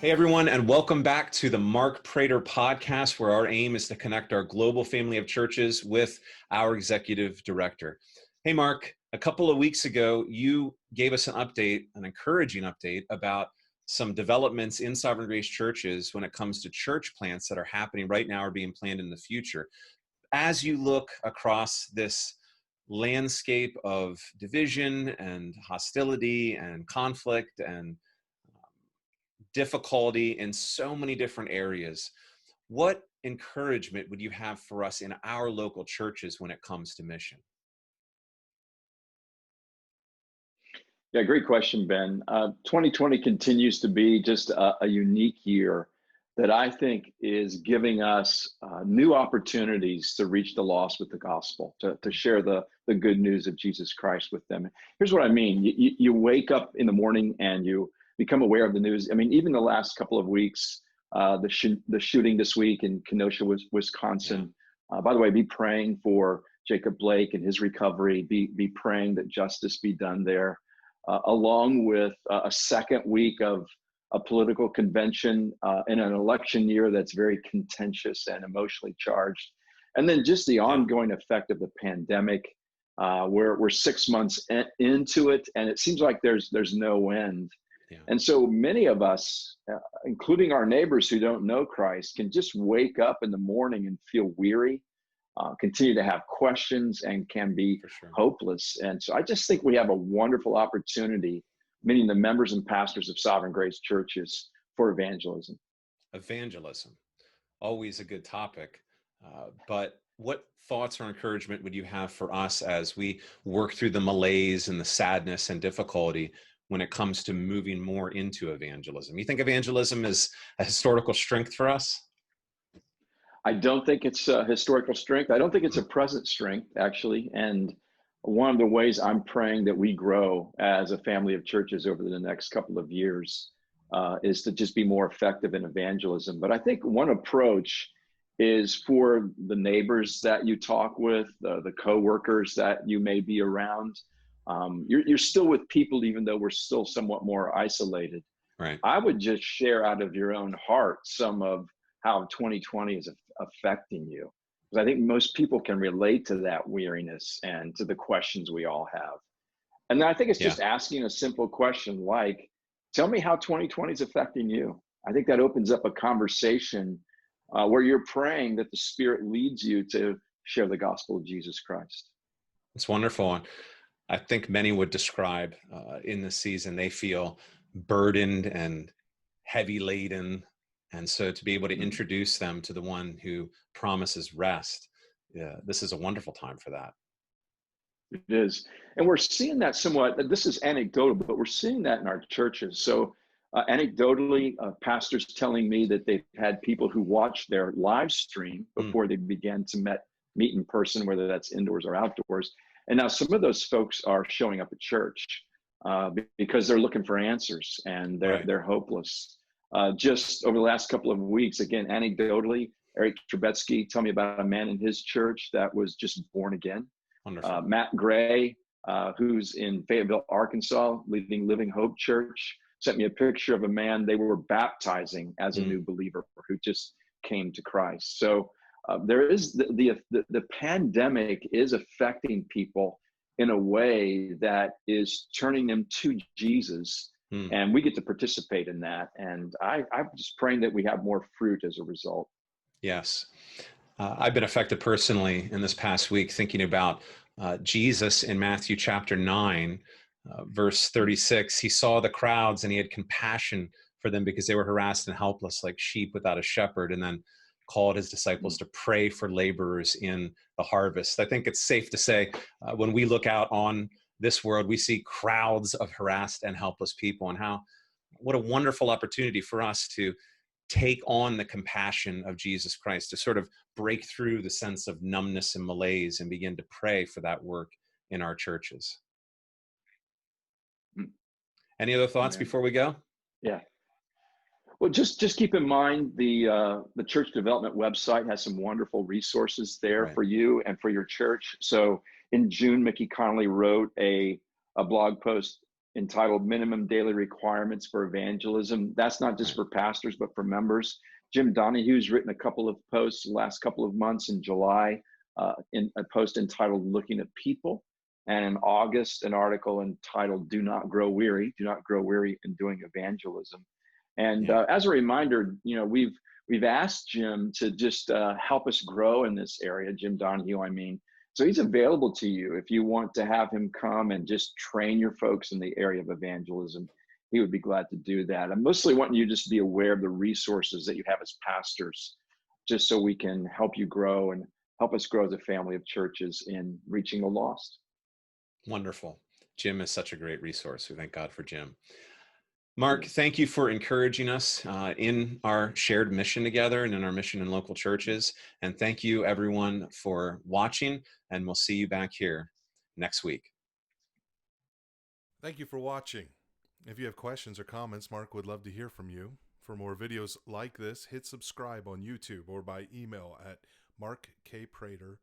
Hey, everyone, and welcome back to the Mark Prater podcast, where our aim is to connect our global family of churches with our executive director. Hey, Mark, a couple of weeks ago, you gave us an update, an encouraging update about some developments in Sovereign Grace churches when it comes to church plants that are happening right now or being planned in the future. As you look across this landscape of division and hostility and conflict and difficulty in so many different areas, what encouragement would you have for us in our local churches when it comes to mission? Yeah, great question, Ben. 2020 continues to be just a unique year that I think is giving us new opportunities to reach the lost with the gospel, to share the good news of Jesus Christ with them. Here's what I mean. You wake up in the morning and you become aware of the news. I mean, even the last couple of weeks, the shooting this week in Kenosha, Wisconsin. By the way, be praying for Jacob Blake and his recovery. Be praying that justice be done there. Along with a second week of a political convention in an election year that's very contentious and emotionally charged. And then just the ongoing effect of the pandemic, where we're 6 months into it, and it seems like there's no end. Yeah. And so many of us, including our neighbors who don't know Christ, can just wake up in the morning and feel weary, continue to have questions, and can be hopeless. And so I just think we have a wonderful opportunity, meaning the members and pastors of Sovereign Grace churches, for evangelism. Evangelism, always a good topic. But what thoughts or encouragement would you have for us as we work through the malaise and the sadness and difficulty when it comes to moving more into evangelism? You think evangelism is a historical strength for us? I don't think it's a historical strength. I don't think it's a present strength, actually. And one of the ways I'm praying that we grow as a family of churches over the next couple of years is to just be more effective in evangelism. But I think one approach is for the neighbors that you talk with, the coworkers that you may be around. You're still with people, even though we're still somewhat more isolated. Right. I would just share out of your own heart some of how 2020 is affecting you. Because I think most people can relate to that weariness and to the questions we all have. And then I think it's just asking a simple question like, tell me how 2020 is affecting you. I think that opens up a conversation where you're praying that the Spirit leads you to share the gospel of Jesus Christ. It's wonderful. And I think many would describe in this season, they feel burdened and heavy laden. And so to be able to introduce them to the one who promises rest, this is a wonderful time for that. It is. And we're seeing that somewhat, this is anecdotal, but we're seeing that in our churches. So anecdotally, pastors telling me that they've had people who watch their live stream before they began to meet in person, whether that's indoors or outdoors. And now some of those folks are showing up at church because they're looking for answers and they're hopeless. Just over the last couple of weeks, again, anecdotally, Eric Trebetsky told me about a man in his church that was just born again. Matt Gray, who's in Fayetteville, Arkansas, leading Living Hope Church, sent me a picture of a man they were baptizing as a new believer who just came to Christ. So there is the pandemic is affecting people in a way that is turning them to Jesus. And we get to participate in that. And I'm just praying that we have more fruit as a result. Yes. I've been affected personally in this past week thinking about Jesus in Matthew chapter 9, verse 36. He saw the crowds and he had compassion for them because they were harassed and helpless like sheep without a shepherd, and then called his disciples to pray for laborers in the harvest. I think it's safe to say when we look out on this world, we see crowds of harassed and helpless people, and what a wonderful opportunity for us to take on the compassion of Jesus Christ, to sort of break through the sense of numbness and malaise and begin to pray for that work in our churches. Any other thoughts before we go? Yeah. Well, just keep in mind the church development website has some wonderful resources there for you and for your church. So in June, Mickey Connolly wrote a blog post entitled Minimum Daily Requirements for Evangelism. That's not just Right. for pastors, but for members. Jim Donahue's written a couple of posts the last couple of months in July, in a post entitled Looking at People. And in August, an article entitled Do Not Grow Weary, Do Not Grow Weary in Doing Evangelism. And Yeah. as a reminder, we've asked Jim to just help us grow in this area, Jim Donahue, I mean. So he's available to you if you want to have him come and just train your folks in the area of evangelism. He would be glad to do that. I'm mostly wanting you just to be aware of the resources that you have as pastors, just so we can help you grow and help us grow as a family of churches in reaching the lost. Wonderful. Jim is such a great resource. We thank God for Jim. Mark, thank you for encouraging us in our shared mission together and in our mission in local churches. And thank you, everyone, for watching. And we'll see you back here next week. Thank you for watching. If you have questions or comments, Mark would love to hear from you. For more videos like this, hit subscribe on YouTube or by email at markkprater.com.